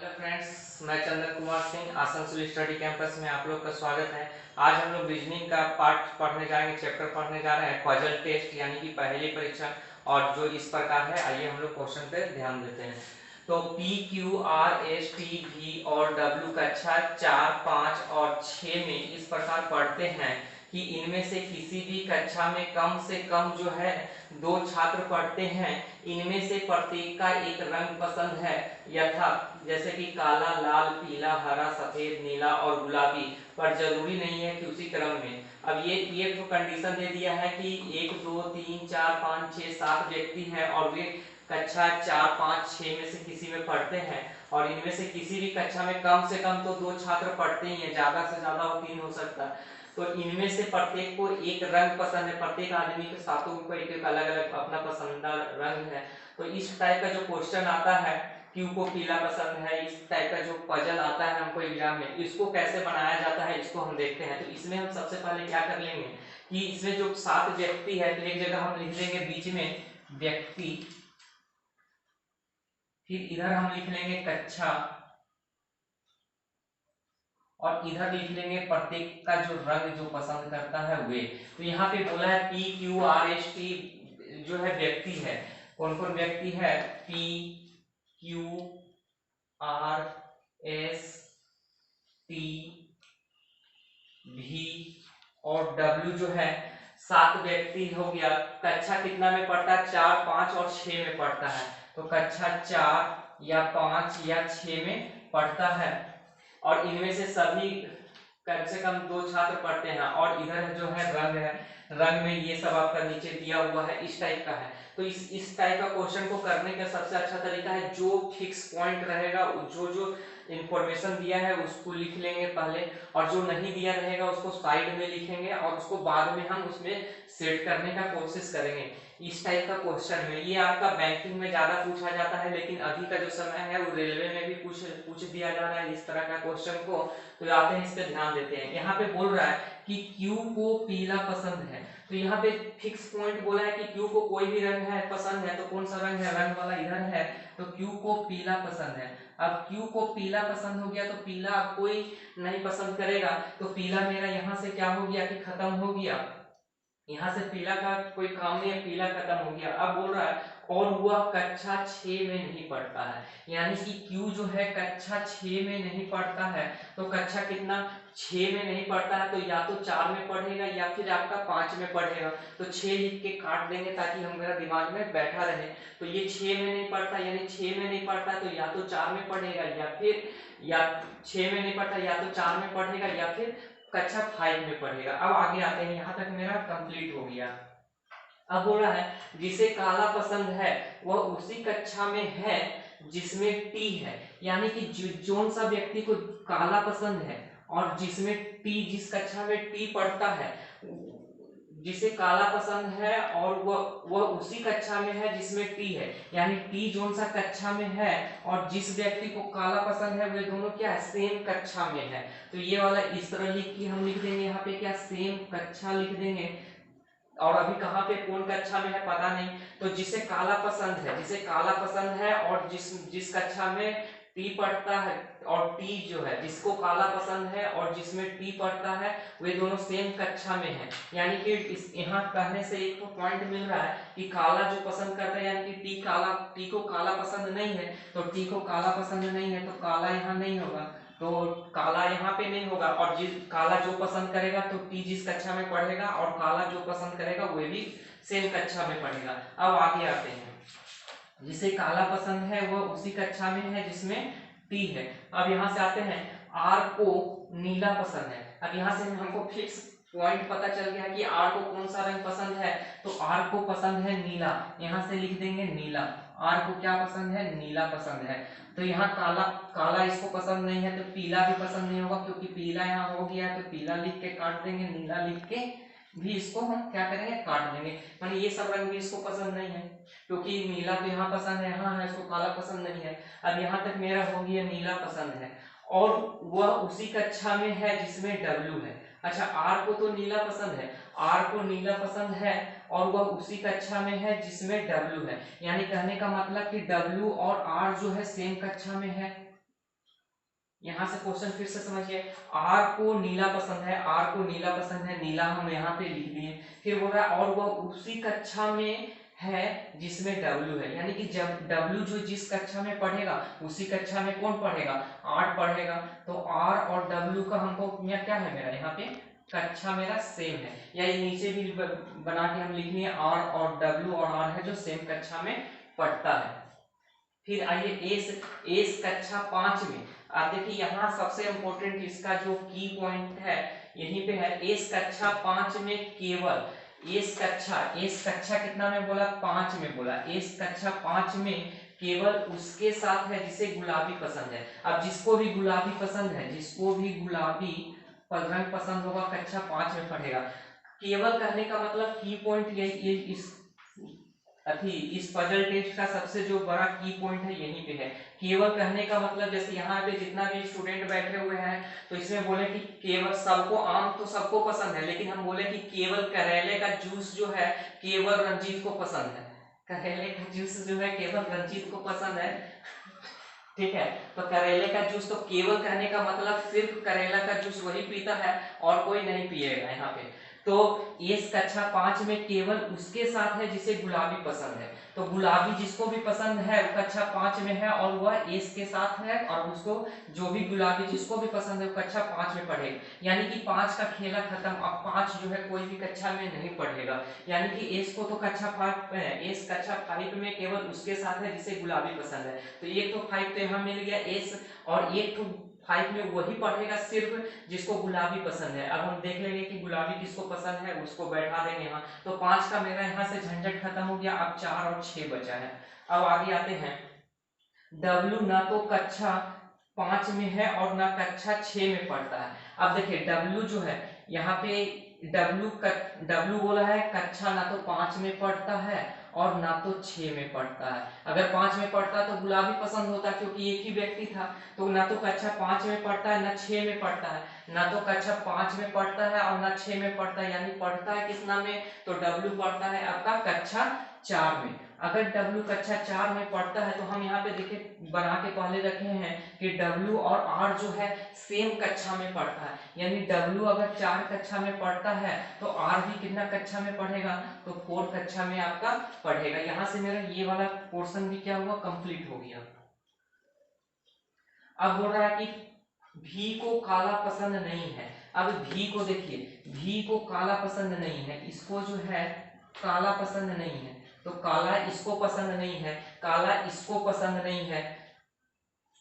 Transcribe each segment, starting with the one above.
Hello friends, मैं Chandan Kumar Singh Asansol study campus में आप लोग का स्वागत है। आज हम लोग रीजनिंग का पार्ट पढ़ने जाएंगे, चैप्टर पढ़ने जा रहे हैं पजल टेस्ट यानी कि पहेली परीक्षा। और जो इस प्रकार है, आइए हम लोग क्वेश्चन पे ध्यान देते हैं। तो P Q R S T V और डब्ल्यू कक्षा 4, 5 और 6 में इस प्रकार पढ़ते हैं कि इनमें से किसी भी कक्षा में कम से कम जो है 2 छात्र पढ़ते हैं। इनमें से प्रत्येक का एक रंग पसंद है, यथा जैसे कि काला, लाल, पीला, हरा, सफेद, नीला और गुलाबी, पर जरूरी नहीं है कि उसी क्रम में। अब ये तो कंडीशन दे दिया है कि 1 2 3 4 5 6 7 व्यक्ति हैं और वे कक्षा 4, 5, 6 में से किसी में पढ़ते हैं। और इनमें से किसी भी कक्षा में कम से कम तो 2 छात्र पढ़ते ही हैं, ज्यादा से ज्यादा वो 3 हो सकता है। तो इनमें से प्रत्येक को एक रंग पसंद है, प्रत्येक आदमी के साथों को एक अलग अलग अपना पसंदीदा रंग है। तो इस टाइप का जो क्वेश्चन आता है, क्यू को पीला पसंद है, इस टाइप का जो पजल आता है हमको एग्जाम में, इसको कैसे बनाया जाता है इसको हम देखते हैं। तो इसमें हम सबसे पहले क्या कर लेंगे कि इसमें जो 7 व्यक्ति है, तो एक जगह हम लिख देंगे बीच में व्यक्ति, फिर इधर हम लिख लेंगे कक्षा, और इधर लिख लेंगे प्रत्येक का जो रंग जो पसंद करता है वे। तो यहाँ पे बोला है P Q R S T जो है व्यक्ति है, कौन कौन व्यक्ति है, P Q R S T भी और डब्ल्यू जो है 7 व्यक्ति हो गया। कक्षा कितना में पढ़ता है, 4, 5 और 6 में पढ़ता है। तो कक्षा 4 या 5 या 6 में पढ़ता है और इनमें से सभी कम से कम 2 छात्र पढ़ते हैं। और इधर जो है रंग है, रंग में ये सब आपका नीचे दिया हुआ है, इस टाइप का है। तो इस टाइप का क्वेश्चन को करने का सबसे अच्छा तरीका है, जो फिक्स पॉइंट रहेगा, जो जो इंफॉर्मेशन दिया है उसको लिख लेंगे पहले, और जो नहीं दिया रहेगा उसको साइड में लिखेंगे और उसको बाद में हम उसमें सेट करने का कोशिश करेंगे। इस टाइप का क्वेश्चन में ये आपका बैंकिंग में ज्यादा पूछा जाता है, लेकिन अभी का जो समय है वो रेलवे में भी पूछ दिया जा रहा है इस तरह का क्वेश्चन को। तो आते हैं, इस पे ध्यान देते हैं। यहाँ पे बोल रहा है कि क्यू को पीला पसंद है। तो यहाँ पे फिक्स पॉइंट बोला है कि क्यू को कोई भी रंग है पसंद है, तो कौन सा रंग है, रंग वाला इधर है, तो क्यू को पीला पसंद है। अब क्यू को पीला पसंद हो गया तो पीला कोई नहीं पसंद करेगा, तो पीला मेरा यहाँ से क्या हो गया कि खत्म हो गया, यहाँ से पीला का कोई काम नहीं है, पीला खत्म हो गया। अब बोल रहा है और वह कक्षा 6 में नहीं पढ़ता है, यानी कि क्यू जो है कक्षा 6 में नहीं पढ़ता है। तो कक्षा कितना, 6 में नहीं पढ़ता है, तो या तो 4 में पढ़ेगा या फिर आपका 5 में पढ़ेगा। तो 6 लिख के काट देंगे ताकि हमारा दिमाग में बैठा रहे। तो ये 6 में नहीं पढ़ता, यानी 6 में नहीं पढ़ता तो या तो 4 में पढ़ेगा या 6 में नहीं पढ़ता या तो 4 में पढ़ेगा या फिर कक्षा 5 में पढ़ेगा। अब आगे आते हैं, यहाँ तक मेरा कंप्लीट हो गया। अब बोल रहा है जिसे काला पसंद है वह उसी कक्षा में है जिसमें टी है, यानी कि जोन सा व्यक्ति को काला पसंद है और जिसमें टी, जिस कक्षा में टी पढ़ता है, जिसे काला पसंद है और वह उसी कक्षा में है जिसमें टी है, यानी टी जोन सा कक्षा में है और जिस व्यक्ति को काला पसंद है वे दोनों क्या है, सेम कक्षा में है। तो ये वाला इस तरह लिख के हम लिख देंगे यहाँ पे क्या, सेम कक्षा लिख देंगे। और अभी कहाँ पे कौन कक्षा में है पता नहीं, तो जिसे काला पसंद है, जिसे काला पसंद है और जिस कक्षा में टी पढ़ता है, और टी जो है जिसको काला पसंद है और जिसमें टी पढ़ता है वे दोनों सेम कक्षा में है। यानी कि इस यहाँ कहने से एक तो पॉइंट मिल रहा है कि काला जो पसंद करता है, यानी कि टी को काला पसंद नहीं है, तो टी को काला पसंद नहीं है तो काला यहाँ नहीं होगा, तो काला यहाँ पे नहीं होगा। और जिस काला जो पसंद करेगा तो टी जिस कक्षा में पढ़ेगा और काला जो पसंद करेगा वो भी सेम कक्षा में पढ़ेगा। अब आगे आते हैं, जिसे काला पसंद है वह उसी कक्षा में है जिसमें टी है। अब यहाँ से आते हैं, आर को नीला पसंद है। अब यहाँ से हमको फिक्स पॉइंट पता चल गया कि आर को कौन सा रंग पसंद है, तो आर को पसंद है नीला, यहाँ से लिख देंगे नीला। आर को क्या पसंद है, नीला पसंद है। तो यहाँ काला काला इसको पसंद नहीं है तो पीला भी पसंद नहीं होगा, क्योंकि पीला यहाँ हो गया तो पीला लिख के काट देंगे, नीला लिख के भी इसको हम क्या करेंगे, काट देंगे। माने ये सब रंग भी इसको पसंद नहीं है, क्योंकि नीला तो यहाँ पसंद है, यहाँ है, इसको काला पसंद नहीं है। अब यहाँ तक मेरा हो गया नीला पसंद है और वह उसी कक्षा में है जिसमें डब्ल्यू है। अच्छा, आर को तो नीला पसंद है, आर को नीला पसंद है और वह उसी कक्षा में है जिसमें डब्ल्यू है, यानी कहने का मतलब कि डब्ल्यू और आर जो है सेम कक्षा में है। यहाँ से क्वेश्चन फिर से समझिए, आर को नीला पसंद है, आर को नीला पसंद है, नीला हम यहाँ पे लिख दिए। फिर बोल रहा है और वह उसी कक्षा में है जिसमें डब्ल्यू है, यानी कि जब डब्ल्यू जो जिस कक्षा में पढ़ेगा उसी कक्षा में कौन पढ़ेगा, आर पढ़ेगा। तो आर और डब्ल्यू का हमको क्या है, मेरा यहाँ पे कक्षा मेरा सेम है, या ये नीचे भी बना के हम लिखेंगे आर और डब्ल्यू और आर है जो सेम कक्षा में पढ़ता है। फिर आइए एस कक्षा 5 में। आप देखिए यहाँ सबसे इम्पोर्टेंट इसका जो की पॉइंट है यहीं पे है। एस कक्षा 5 में केवल एस कक्षा कितना में बोला, 5 में बोला। एस कक्षा 5 में केवल उसके साथ है जिसे गुलाबी पसंद है। अब जिसको भी गुलाबी पसंद है, जिसको भी गुलाबी रंग पसंद होगा कक्षा 5 में पढ़ेगा। केवल कहने का मतलब की पॉइंट ये इस पजल टेस्ट का सबसे जो बड़ा की पॉइंट है यहीं पे है। केवल कहने का मतलब जैसे यहाँ पे जितना भी स्टूडेंट बैठे हुए हैं तो इसमें बोले कि केवल, सबको आम तो सबको पसंद है, लेकिन हम बोले कि केवल करेले का जूस जो है केवल रंजीत को पसंद है। करेले का जूस जो है केवल रंजीत को पसंद है, ठीक है। तो करेले का जूस, तो केवल कहने का मतलब सिर्फ करेला का जूस वही पीता है और कोई नहीं पिएगा यहाँ पे। तो इस कक्षा 5 में केवल उसके साथ है जिसे गुलाबी पसंद है। तो गुलाबी जिसको भी पसंद है वो कक्षा 5 में है और वह एस के साथ है, और उसको जो भी गुलाबी जिसको भी पसंद है वो कक्षा 5 में पढ़ेगा। यानी कि 5 का खेला खत्म। अब 5 जो है कोई भी कक्षा में नहीं पढ़ेगा, यानी कि एस को तो कक्षा 5 में है, एस कक्षा 5 में केवल उसके साथ है जिसे गुलाबी पसंद है। तो एक तो 5 तो यहाँ मिल गया एस, और एक तो 5 में वही पढ़ेगा सिर्फ जिसको गुलाबी पसंद है। अब हम देख लेंगे कि गुलाबी किसको पसंद है, उसको बैठा देंगे यहाँ। तो 5 का मेरा यहाँ से झंझट खत्म हो गया। अब 4 और 6 बचा है। अब आगे आते हैं। डब्लू ना तो कक्षा 5 में है और ना कक्षा 6 में पढ़ता है। अब देखिए डब्लू जो है यहाँ पे डब्लू बोला है कक्षा ना तो 5 में पढ़ता है और ना तो 6 में पढ़ता है। अगर 5 में पढ़ता तो गुलाबी पसंद होता, क्योंकि एक ही व्यक्ति था। तो ना तो कक्षा 5 में पढ़ता है ना 6 में पढ़ता है, ना तो कक्षा 5 में पढ़ता है और ना 6 में पढ़ता है, यानी पढ़ता है किसना में, तो डब्लू पढ़ता है आपका कक्षा 4 में। अगर डब्लू कक्षा 4 में पढ़ता है तो हम यहाँ पे देखिए बना के पहले रखे हैं कि डब्लू और आर जो है सेम कक्षा में पढ़ता है, यानी डब्लू अगर 4 कक्षा में पढ़ता है तो आर भी कितना कक्षा में पढ़ेगा, तो 4 कक्षा में आपका पढ़ेगा। यहाँ से मेरा ये वाला पोर्शन भी क्या हुआ, कंप्लीट हो गया। अब बोल रहा है कि भी को काला पसंद नहीं है। अब भी को देखिए, भी को काला पसंद नहीं है, इसको जो है काला पसंद नहीं है, तो काला इसको पसंद नहीं है, काला इसको पसंद नहीं है।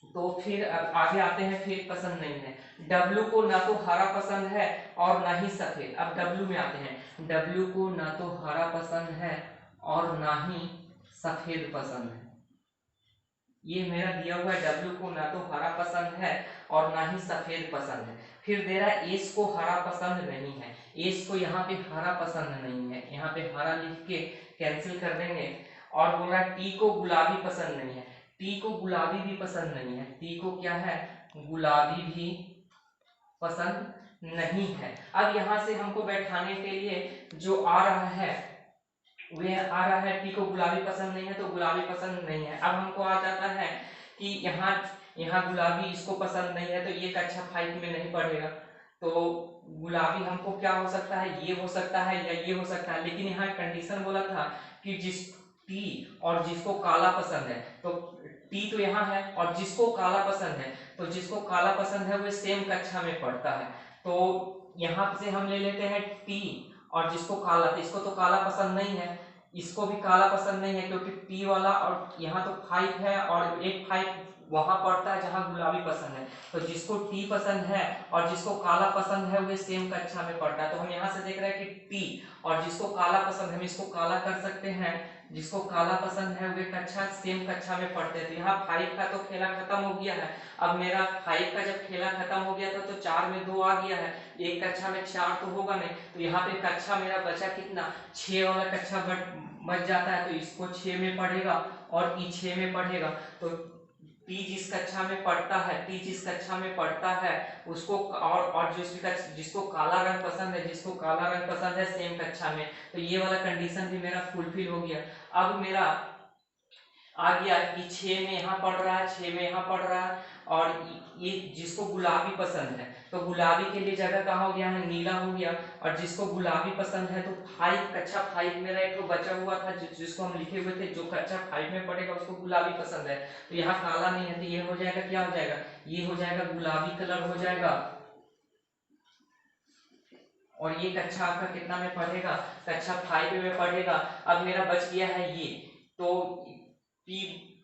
तो फिर आगे आते हैं, फिर पसंद नहीं है। डब्लू को ना तो हरा पसंद है और ना ही सफेद। अब डब्लू में आते हैं। डब्लू को ना तो हरा पसंद है और ना ही सफेद पसंद है। ये मेरा दिया हुआ है, डब्लू को ना तो हरा पसंद है और ना ही सफेद पसंद है। फिर दे रहा है एस को हरा पसंद नहीं है। एस को यहाँ पे हरा पसंद नहीं है, यहाँ पे हरा लिख के कैंसिल कर देंगे। और बोल रहा है टी को गुलाबी पसंद नहीं है। टी को गुलाबी भी पसंद नहीं है, टी को क्या है, गुलाबी भी पसंद नहीं है। अब यहाँ से हमको बैठाने के लिए जो आ रहा है वे आ रहा है, टी को गुलाबी पसंद नहीं है तो गुलाबी पसंद नहीं है। अब हमको आ जाता है कि यहाँ गुलाबी इसको पसंद नहीं है तो ये कक्षा 5 में नहीं पढ़ेगा। तो गुलाबी हमको क्या हो सकता है, ये हो सकता है या ये हो सकता है, लेकिन यहाँ कंडीशन बोला था कि जिस टी और जिसको काला पसंद है, तो टी तो यहाँ है और जिसको काला पसंद है, तो जिसको काला पसंद है वो सेम कक्षा में पढ़ता है। तो यहाँ से हम ले लेते हैं टी और जिसको काला, तो इसको तो काला पसंद नहीं है, इसको भी काला पसंद नहीं है, क्योंकि टी वाला और यहाँ तो 5 है और एक 5 वहां पढ़ता है जहां गुलाबी पसंद है। तो जिसको टी पसंद है और जिसको काला पसंद है वे सेम कक्षा में पढ़ता है। तो हम यहाँ से देख रहे हैं कि टी और जिसको काला पसंद है, हम इसको काला कर सकते हैं, जिसको काला पसंद है वे कक्षा सेम कक्षा में पढ़ते हैं। तो यहाँ 5 का तो खेला खत्म हो गया है। अब मेरा 5 का जब खेला खत्म हो गया था तो 4 में 2 आ गया है, एक कक्षा में 4 तो होगा नहीं, तो यहाँ पे कक्षा मेरा बचा कितना, 6 वाला कक्षा बच जाता है। तो इसको 6 में पढ़ेगा और ई 6 में पढ़ेगा। तो टी जिस कक्षा में पढ़ता है, टी जिस कक्षा में पढ़ता है उसको और जिसको काला रंग पसंद है, जिसको काला रंग पसंद है सेम कक्षा में, तो ये वाला कंडीशन भी मेरा फुलफिल हो गया। अब मेरा आ गया कि 6 में यहाँ पढ़ रहा है, 6 में यहाँ पढ़ रहा है और ये जिसको गुलाबी पसंद है तो गुलाबी के लिए जगह कहाँ हो गया है, नीला हो गया। और जिसको गुलाबी पसंद है तो 5, कक्षा 5 मेरा एक तो बचा हुआ था जिसको हम लिखे हुए थे, जो कक्षा 5 में पढ़ेगा उसको गुलाबी पसंद है, तो यहाँ काला नहीं है, तो ये हो जाएगा, क्या हो जाएगा, ये हो जाएगा गुलाबी कलर हो जाएगा। और ये कक्षा आपका कितना में पढ़ेगा, कक्षा 5 में पढ़ेगा। अब मेरा बच गया है ये, तो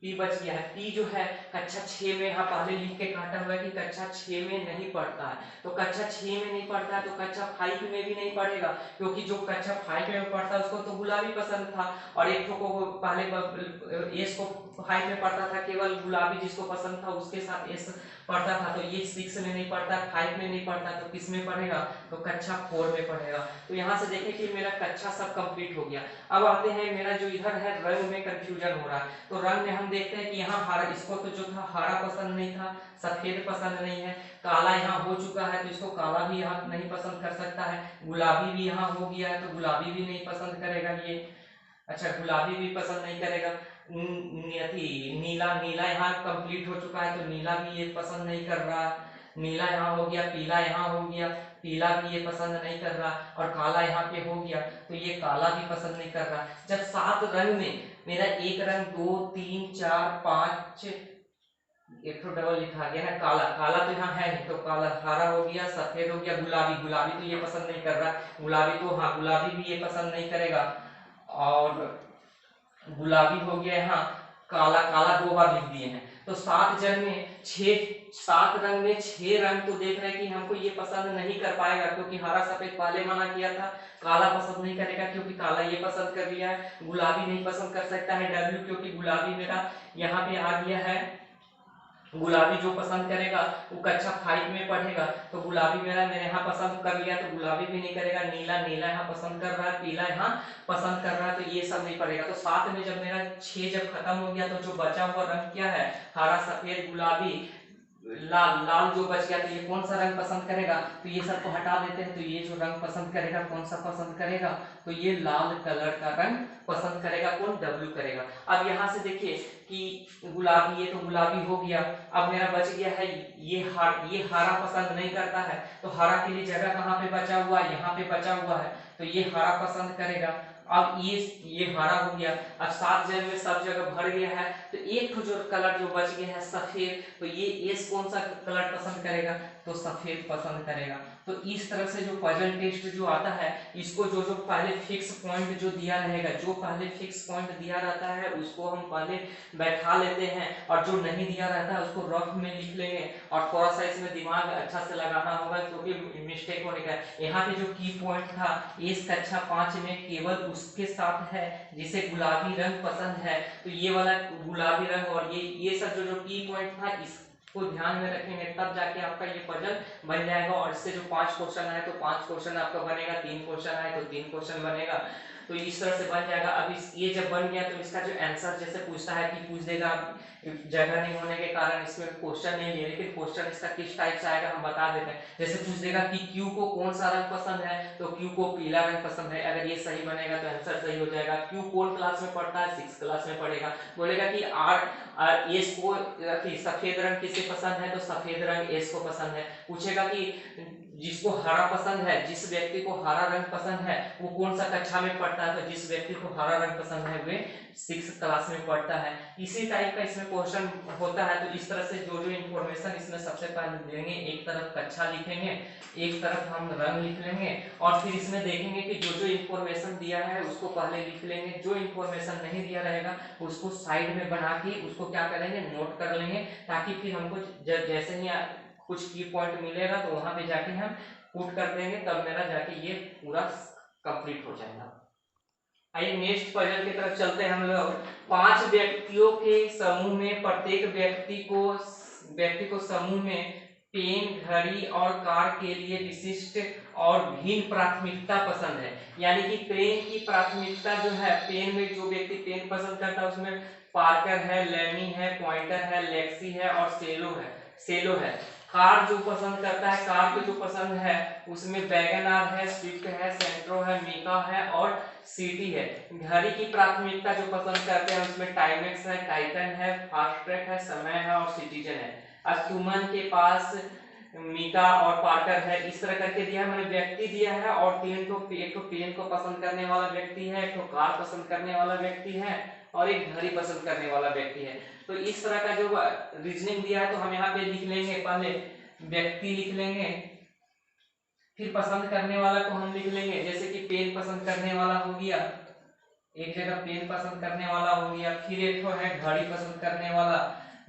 पी बच गया है। पी जो है कक्षा 6 में, यहाँ पहले लिख के काटा हुआ है कि कक्षा 6 में नहीं पढ़ता है, तो कक्षा 6 में नहीं पढ़ता है तो कक्षा 5 में भी नहीं पढ़ेगा, क्योंकि जो कक्षा 5 में पढ़ता है उसको तो गुलाबी पसंद था, और एक को पहले एस को 5 में पढ़ता था, केवल गुलाबी जिसको पसंद था उसके साथ एस पढ़ता था, तो ये 6 में नहीं पढ़ता, 5 में नहीं पढ़ता, तो किस में पढ़ेगा, तो कक्षा 4 में पढ़ेगा। तो यहाँ से देखें कि मेरा कक्षा सब कंप्लीट हो गया। अब आते हैं मेरा जो इधर है रंग में कंफ्यूजन हो रहा है, तो रंग में हम देखते हैं कि यहाँ हरा, इसको तो जो था हरा पसंद नहीं था, सफेद पसंद नहीं है, काला यहाँ हो चुका है तो इसको काला भी यहाँ नहीं पसंद कर सकता है, गुलाबी भी यहाँ हो गया है तो गुलाबी भी नहीं पसंद करेगा ये, अच्छा गुलाबी भी पसंद नहीं करेगा। नीला, नीला यहाँ कंप्लीट हो चुका है तो नीला भी ये पसंद नहीं कर रहा, नीला यहाँ हो गया, पीला यहाँ हो गया, पीला भी ये पसंद नहीं कर रहा, और काला यहाँ पे हो गया तो ये काला भी पसंद नहीं कर रहा। जब 7 रंग में मेरा एक रंग 2 3 4 5 एक तो डबल लिखा गया है, काला, काला तो यहाँ है नहीं तो काला, हरा हो गया, सफेद हो गया, गुलाबी, गुलाबी तो ये पसंद नहीं कर रहा, गुलाबी तो हाँ गुलाबी भी ये पसंद नहीं करेगा, और गुलाबी हो गया यहाँ, काला, काला 2 बार लिख दिए हैं। तो 7 जन में 7 रंग में 6 रंग तो देख रहे हैं कि हमको ये पसंद नहीं कर पाएगा, क्योंकि हरा सफेद पहले मना किया था, काला पसंद नहीं करेगा क्योंकि काला ये पसंद कर लिया है, गुलाबी नहीं पसंद कर सकता है डब्ल्यू, क्योंकि गुलाबी मेरा यहाँ पे आ गया है, गुलाबी जो पसंद करेगा वो कक्षा 5 में पढ़ेगा, तो गुलाबी मेरे यहाँ पसंद कर लिया तो गुलाबी भी नहीं करेगा, नीला, नीला यहाँ पसंद कर रहा है, पीला यहाँ पसंद कर रहा है, तो ये सब नहीं पड़ेगा। तो 7 में जब मेरा 6 जब खत्म हो गया तो जो बचा हुआ रंग क्या है, हरा, सफेद, गुलाबी, लाल, लाल जो बच गया तो ये कौन सा रंग पसंद करेगा, तो ये सबको हटा देते हैं, तो ये जो रंग पसंद करेगा कौन सा पसंद करेगा, तो ये लाल कलर का रंग पसंद करेगा, कौन, डब्ल्यू करेगा। अब यहाँ से देखिए कि गुलाबी, ये तो गुलाबी हो गया, अब मेरा बच गया है ये हरा पसंद नहीं करता है, तो हरा के लिए जगह कहाँ पे बचा हुआ है, यहाँ पे बचा हुआ है, तो ये हरा पसंद करेगा। अब ये हरा हो गया, अब 7 जन में सब जगह भर गया है, तो एक जो कलर जो बच गया है सफेद, तो ये एस कौन सा कलर पसंद करेगा, तो सफेद पसंद करेगा। तो इस तरह से जो पजल टेस्ट जो आता है, इसको जो पहले फिक्स पॉइंट जो दिया रहेगा, जो पहले फिक्स पॉइंट दिया रहता है उसको हम पहले बैठा लेते हैं, और जो नहीं दिया रहता है उसको रफ में लिख लेंगे, और थोड़ा सा इसमें दिमाग अच्छा से लगाना होगा क्योंकि मिस्टेक होने का। यहाँ पे जो की पॉइंट था इस कक्षा 5 में केवल उसके साथ है जिसे गुलाबी रंग पसंद है, तो ये वाला गुलाबी रंग, और ये सब जो की पॉइंट था इसको ध्यान में रखेंगे, तब जाके आपका ये पजल बन जाएगा। और इससे जो 5 क्वेश्चन आए तो 5 क्वेश्चन आपका बनेगा, 3 क्वेश्चन आए तो 3 क्वेश्चन बनेगा, तो इस तरह से बन जाएगा। अब ये जब बन गया तो इसका जो आंसर जैसे पूछता है कि पूछ देगा, जगह नहीं होने के कारण इसमें क्वेश्चन नहीं लिया, लेकिन क्वेश्चन इसका किस टाइप से आएगा हम बता देते हैं। जैसे पूछ देगा कि क्यू को कौन सा रंग पसंद है, तो क्यू को पीला रंग पसंद है, अगर ये सही बनेगा तो आंसर सही हो जाएगा। क्यू कौन क्लास में पढ़ता है, 6 क्लास में पढ़ेगा। बोलेगा कि एस को सफेद रंग किसे पसंद है, तो सफेद रंग एस को पसंद है। पूछेगा कि जिसको हरा पसंद है, जिस व्यक्ति को हरा रंग पसंद है वो कौन सा कक्षा में पढ़ता है, तो जिस व्यक्ति को हरा रंग पसंद है वे 6 क्लास में पढ़ता है। इसी टाइप का इसमें क्वेश्चन होता है। तो इस तरह से जो इंफॉर्मेशन इसमें सबसे पहले देंगे, एक तरफ कक्षा लिखेंगे, एक तरफ हम रंग लिख लेंगे, और फिर इसमें देखेंगे कि जो इंफॉर्मेशन दिया है उसको पहले लिख लेंगे, जो इंफॉर्मेशन नहीं दिया रहेगा उसको साइड में बना के उसको क्या करेंगे, नोट कर लेंगे, ताकि फिर हमको जैसे ही कुछ की पॉइंट मिलेगा तो वहां पे जाके हम पुट कर देंगे, तब मेरा जाके ये पूरा कंप्लीट हो जाएगा। आइए नेक्स्ट पजल की तरफ चलते हैं हम लोग। 5 व्यक्तियों के समूह में प्रत्येक व्यक्ति को समूह में पेन, घड़ी और कार के लिए विशिष्ट और भिन्न प्राथमिकता पसंद है। यानी कि पेन की प्राथमिकता जो है, पेन में जो व्यक्ति पेन पसंद करता है उसमें पार्कर है, लेमी है, पॉइंटर है, लेक्सी है और सेलो है। कार जो पसंद करता है, कार के जो पसंद है उसमें वैगन आर है, स्विफ्ट है, सेंट्रो है, मीका है और सिटी है। घड़ी की प्राथमिकता जो पसंद करते हैं उसमें टाइमेक्स है, टाइटन है, फास्ट ट्रैक है, समय है और सिटीजन है। अब सुमन के पास मीका और पार्कर है, इस तरह करके दिया है, मैंने व्यक्ति दिया है और एक तो पेन को पसंद करने वाला व्यक्ति है, एक तो कार पसंद करने वाला व्यक्ति है और एक घड़ी पसंद करने वाला व्यक्ति है। तो इस तरह का जो रीजनिंग दिया है तो हम यहाँ पे लिख लेंगे, पहले व्यक्ति लिख लेंगे, फिर पसंद करने वाला को हम लिख लेंगे, जैसे कि पेन पसंद करने वाला हो गया, एक जगह पेन पसंद करने वाला हो गया, फिर एक तो है घड़ी पसंद करने वाला,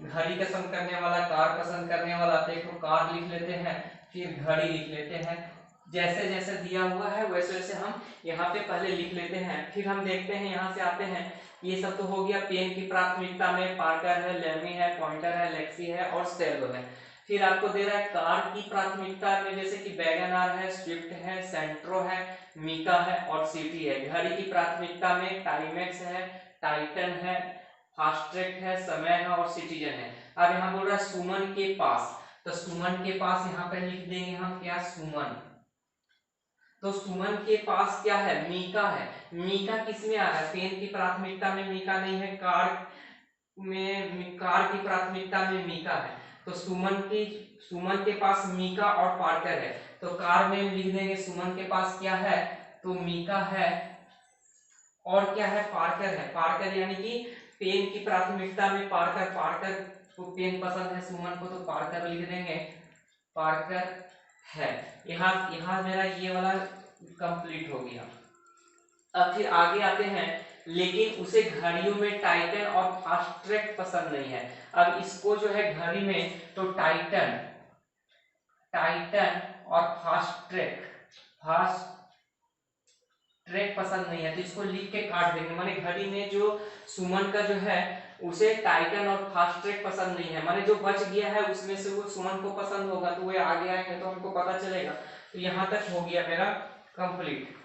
घड़ी पसंद करने वाला, कार पसंद करने वाला, तो एक तो कार लिख लेते हैं, फिर घड़ी लिख लेते हैं। जैसे जैसे दिया हुआ है वैसे वैसे हम यहाँ पे पहले लिख लेते हैं। फिर हम देखते हैं, यहाँ से आते हैं, ये सब तो हो गया पेन की प्राथमिकता में, पार्कर है, लेमी है, पॉइंटर है, लेक्सी है और सेलो है। फिर आपको दे रहा है कार की प्राथमिकता में, जैसे कि वैगन आर है, स्विफ्ट है, सेंट्रो है, मीका है और सिटी है। घड़ी की प्राथमिकता में टाइमेक्स है, टाइटन है, फास्ट्रैक है, समय है और सिटीजन है। अब यहाँ बोल रहा है सुमन के पास, तो सुमन के पास यहाँ पे लिख देंगे हम क्या, सुमन। तो सुमन के पास क्या है, मीका है। मीका किस में आ रहा है, पेन की प्राथमिकता में मीका नहीं है, कार की प्राथमिकता में मीका है। तो सुमन के पास मीका और पार्कर है, तो कार में लिख देंगे सुमन के पास क्या है, तो मीका है और क्या है, पार्कर है। पार्कर यानी कि पेन की प्राथमिकता में पार्कर को पेन पसंद है सुमन को, तो पार्कर लिख देंगे, पार्कर है। यहाँ मेरा ये वाला कंप्लीट हो गया। अब फिर आगे आते हैं, लेकिन उसे घड़ियों में टाइटन और फास्ट्रैक पसंद नहीं है। अब इसको जो है घड़ी में तो टाइटन और फास्ट्रैक पसंद नहीं है, तो इसको लिख के काट देंगे। माने घड़ी में जो सुमन का जो है उसे टाइटन और फास्ट्रैक पसंद नहीं है, माने जो बच गया है उसमें से वो सुमन को पसंद होगा, तो वो आगे आएंगे तो हमको पता चलेगा। तो यहाँ तक हो गया मेरा कंप्लीट।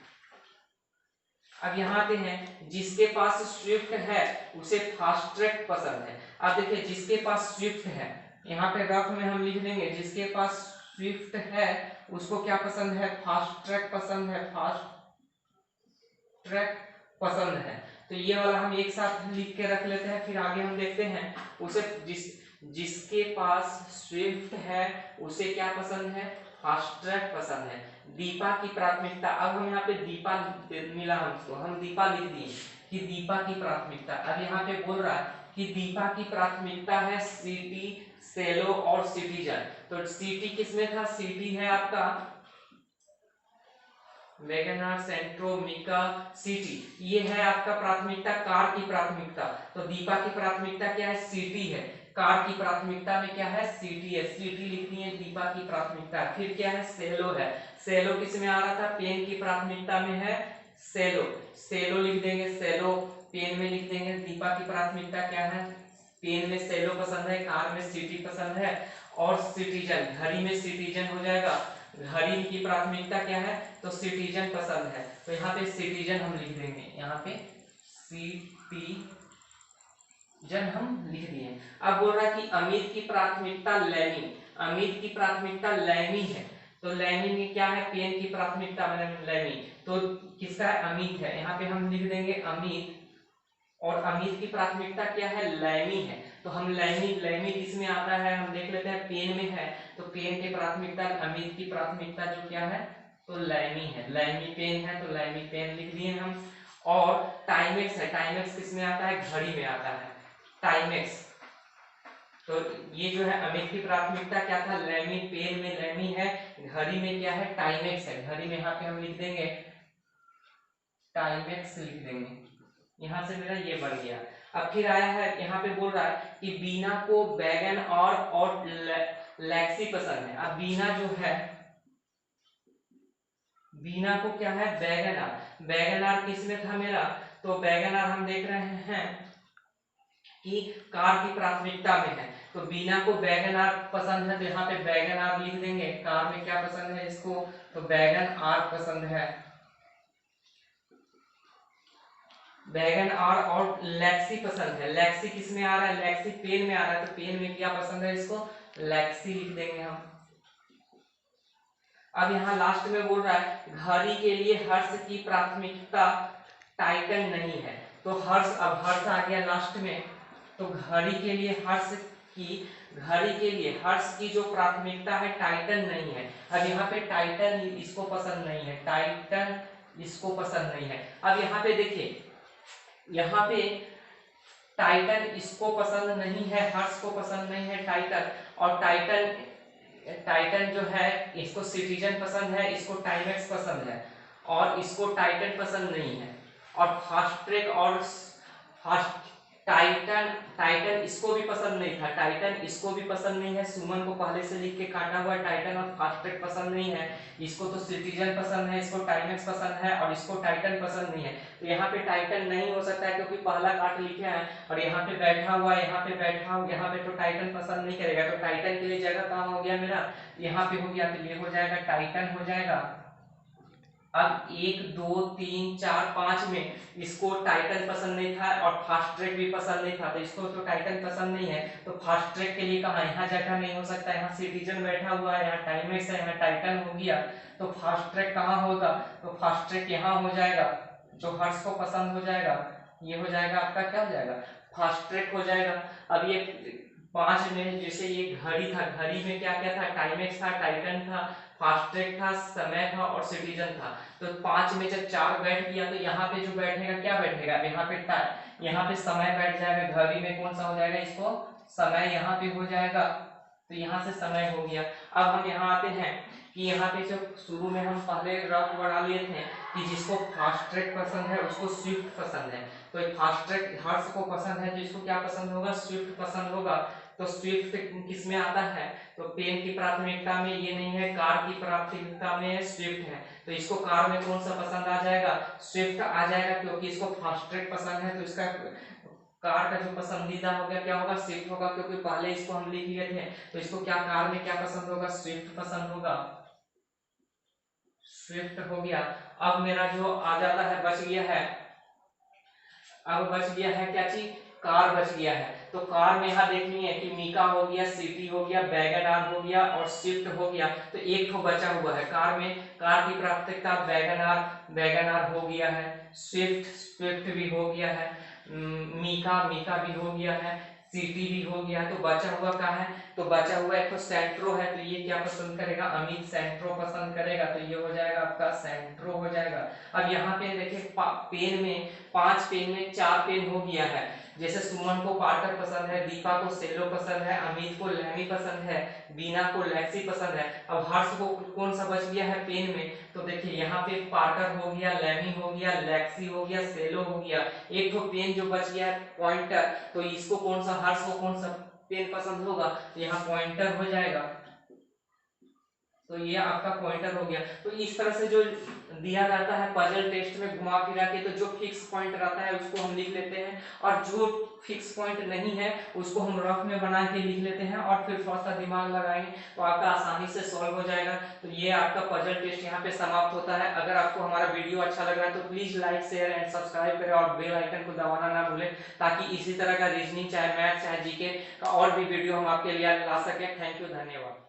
अब यहाँ आते हैं, जिसके पास स्विफ्ट है उसे फास्ट्रैक पसंद है। अब देखिए जिसके पास स्विफ्ट है, यहाँ पे रफ में हम लिख देंगे, जिसके पास स्विफ्ट है उसको क्या पसंद है, फास्ट्रैक पसंद है, फास्ट्रैक पसंद है। तो ये वाला हम एक साथ लिख के रख लेते हैं। फिर आगे हम देखते हैं, उसे जिसके पास स्विफ्ट है उसे क्या पसंद है, फास्ट्रैक पसंद है। दीपा की प्राथमिकता, अब हम यहाँ पे दीपा मिला हमको, हम दीपा लिख दिए कि दीपा की प्राथमिकता। अब यहाँ पे बोल रहा है कि दीपा की प्राथमिकता है सिटी, सेलो और सिटीजन। तो सिटी किसमें था, सिटी है आपका वैगनआर, सेंट्रो, मीका, सिटी, ये है आपका प्राथमिकता, कार की प्राथमिकता। तो दीपा की प्राथमिकता क्या है, सिटी है। कार की प्राथमिकता में क्या है, सिटी है, सिटी लिख दिए दीपा की प्राथमिकता। फिर क्या है, सेलो है। सेलो किस में आ रहा था, पेन की प्राथमिकता में है, सेलो लिख देंगे, सेलो पेन में लिख देंगे। दीपा की प्राथमिकता क्या है, पेन में सेलो पसंद है, कार में सिटी पसंद है और सिटीजन, घड़ी में सिटीजन हो जाएगा। घड़ी की प्राथमिकता क्या है, तो सिटीजन पसंद है, तो यहाँ पे सिटीजन हम लिख देंगे, यहाँ पे सिटीजन हम लिख दिए। अब बोल रहा है कि अमित की प्राथमिकता लेमी, अमित की प्राथमिकता लेमी है। तो लेमी में क्या है, पेन की प्राथमिकता मतलब लेमी, तो किसका है, अमित है। यहाँ पे हम लिख देंगे अमित, और अमित की प्राथमिकता क्या है, लेमी है। तो हम लेमी किस में आता है, हम देख लेते हैं, पेन में है। तो पेन की प्राथमिकता, अमित की प्राथमिकता जो क्या है, तो लेमी है। लेमी पेन है तो लेमी पेन लिख दिए हम। और टाइमेक्स है, टाइमेक्स किस में आता है, घड़ी में आता है, टाइमेक्स। तो ये जो है अमित की प्राथमिकता क्या था, लेमी, पेन में लेमी है, घड़ी में क्या है, टाइमेक्स है। घड़ी में यहाँ पे हम लिख देंगे टाइमेक्स लिख देंगे। यहाँ से मेरा ये बन गया। अब फिर आया है, यहाँ पे बोल रहा है कि बीना को बैगन और लेक्सी पसंद है। अब बीना जो है, बीना को क्या है, बैगनार किस में था मेरा, तो बैगनार हम देख रहे हैं कि कार की प्राथमिकता में है। तो बीना को बैगनार पसंद है, तो यहाँ पे बैगनार लिख देंगे। कार में क्या पसंद है इसको, तो बैगन आर पसंद है, बैगन आर। और लेक्सी पसंद है, लेक्सी किस में आ रहा है, लेक्सी पेन में आ रहा है, तो पेन में क्या पसंद है इसको, लेक्सी लिख देंगे हम। अब यहाँ लास्ट में बोल रहा है घड़ी के लिए हर्ष की प्राथमिकता टाइटन नहीं है। तो हर्ष, अब हर्ष आ गया लास्ट में, तो घड़ी के लिए हर्ष की घड़ी के लिए हर्ष की जो प्राथमिकता है टाइटन नहीं है। अब यहाँ पे टाइटन इसको पसंद नहीं है, टाइटन इसको पसंद नहीं है। अब यहाँ पे देखिए, यहाँ पे टाइटन इसको पसंद नहीं है, हर्ष को पसंद नहीं है टाइटन, और टाइटन जो है इसको सिटीजन पसंद है, इसको टाइमेक्स पसंद है, और इसको टाइटन पसंद नहीं है। और फास्ट ट्रैक और फास्ट टाइटन इसको भी पसंद नहीं था, टाइटन इसको भी पसंद नहीं है। सुमन को पहले से लिख के काटा हुआ टाइटन और फास्ट ट्रैक पसंद नहीं है। इसको तो सिटीजन पसंद है, इसको टाइमेक्स पसंद है, और इसको टाइटन पसंद नहीं है। तो यहाँ पे टाइटन नहीं हो सकता है क्योंकि पहला काट लिखे हैं, और यहाँ पे बैठा हुआ, यहाँ पे बैठा हुआ, यहाँ पे तो टाइटन पसंद नहीं करेगा। तो टाइटन के लिए जगह कहाँ हो गया मेरा, यहाँ पे हो गया, तो ये हो जाएगा टाइटन हो जाएगा। अब 1 2 3 4 5 में इसको टाइटन पसंद नहीं था और फास्ट ट्रैक भी पसंद नहीं था, तो इसको तो टाइटन पसंद नहीं है। तो फास्ट ट्रैक के लिए कहाँ, यहाँ जगह नहीं हो सकता, यहाँ सिटीजन बैठा हुआ है, यहाँ टाइमेक्स है, यहाँ टाइटन हो गया। तो फास्ट ट्रैक कहाँ होगा, तो फास्ट ट्रैक यहाँ हो जाएगा, जो हर्ष को पसंद हो जाएगा। ये हो जाएगा आपका, क्या हो जाएगा, फास्ट ट्रैक हो जाएगा। अब ये 5 में जैसे ये घड़ी था, घड़ी में क्या क्या था, टाइमेक्स था, टाइटन था, फास्ट ट्रैक था, समय था और सिटीजन था। तो 5 में जब 4 बैठ गया तो यहाँ पे जो बैठेगा क्या बैठेगा, यहाँ पे समय बैठ जाएगा। घड़ी में कौन सा हो जाएगा, इसको समय यहाँ पे हो जाएगा, तो यहाँ से समय हो गया। अब हम यहाँ आते हैं कि यहाँ पे जो शुरू में हम पहले रफ बना लिए थे कि जिसको फास्ट ट्रैक पसंद है उसको स्विफ्ट पसंद है। तो फास्ट ट्रैक हर्ष को पसंद है, तो इसको क्या पसंद होगा, स्विफ्ट पसंद होगा। तो स्विफ्ट किस में आता है, तो पेन की प्राथमिकता में ये नहीं है, कार की प्राथमिकता में स्विफ्ट है। तो इसको कार में कौन सा पसंद आ जाएगा, स्विफ्ट आ जाएगा, क्योंकि इसको फास्ट ट्रैक पसंद है। तो इसका कार का जो पसंदीदा हो गया क्या होगा, स्विफ्ट होगा, क्योंकि पहले इसको हम लिख लिए थे। तो इसको क्या कार में क्या पसंद होगा, स्विफ्ट पसंद होगा, स्विफ्ट हो गया। अब मेरा जो आ जाता है, बच गया है, अब बच गया है क्या चीज, कार बच गया है। तो कार में यहाँ देखनी है कि मीका हो गया, सिटी हो गया, वैगन आर हो गया और स्विफ्ट हो गया। तो एक तो बचा हुआ है कार में, कार की प्राथमिकता वैगन आर हो गया है, स्विफ्ट भी हो गया है, मीका भी हो गया है, सिटी भी हो गया। तो बचा हुआ क्या है, तो बचा हुआ एक तो सेंट्रो है। तो ये क्या पसंद करेगा, अमित सेंट्रो पसंद करेगा। तो ये हो जाएगा आपका सेंट्रो हो जाएगा। अब यहाँ पे देखिए पेन में 5 पेन में 4 पेन हो गया है। जैसे सुमन को पार्कर पसंद है, दीपा को सेलो पसंद है, अमित को लैमी पसंद है, बीना को लैक्सी पसंद है। अब हर्ष को कौन सा बच गया है पेन में, तो देखिए यहाँ पे पार्कर हो गया, लैमी हो गया, लैक्सी हो गया, सेलो हो गया। एक तो पेन जो बच गया है पॉइंटर, तो इसको कौन सा, हर्ष को कौन सा पेन पसंद होगा, तो यहाँ पॉइंटर हो जाएगा। तो ये आपका पॉइंटर हो गया। तो इस तरह से जो दिया जाता है पजल टेस्ट में घुमा फिरा के, तो जो फिक्स पॉइंट रहता है उसको हम लिख लेते हैं, और जो फिक्स पॉइंट नहीं है उसको हम रफ में बना के लिख लेते हैं, और फिर थोड़ा सा दिमाग लगाएंगे तो आपका आसानी से सॉल्व हो जाएगा। तो ये आपका पजल टेस्ट यहाँ पे समाप्त होता है। अगर आपको हमारा वीडियो अच्छा लग रहा है तो please like share and subscribe करें, और बेल आइकन को दबाना ना भूलें, ताकि इसी तरह का रीजनिंग चाहे मैथ चाहे जीके का और भी वीडियो हम आपके लिए ला सकें। थैंक यू, धन्यवाद।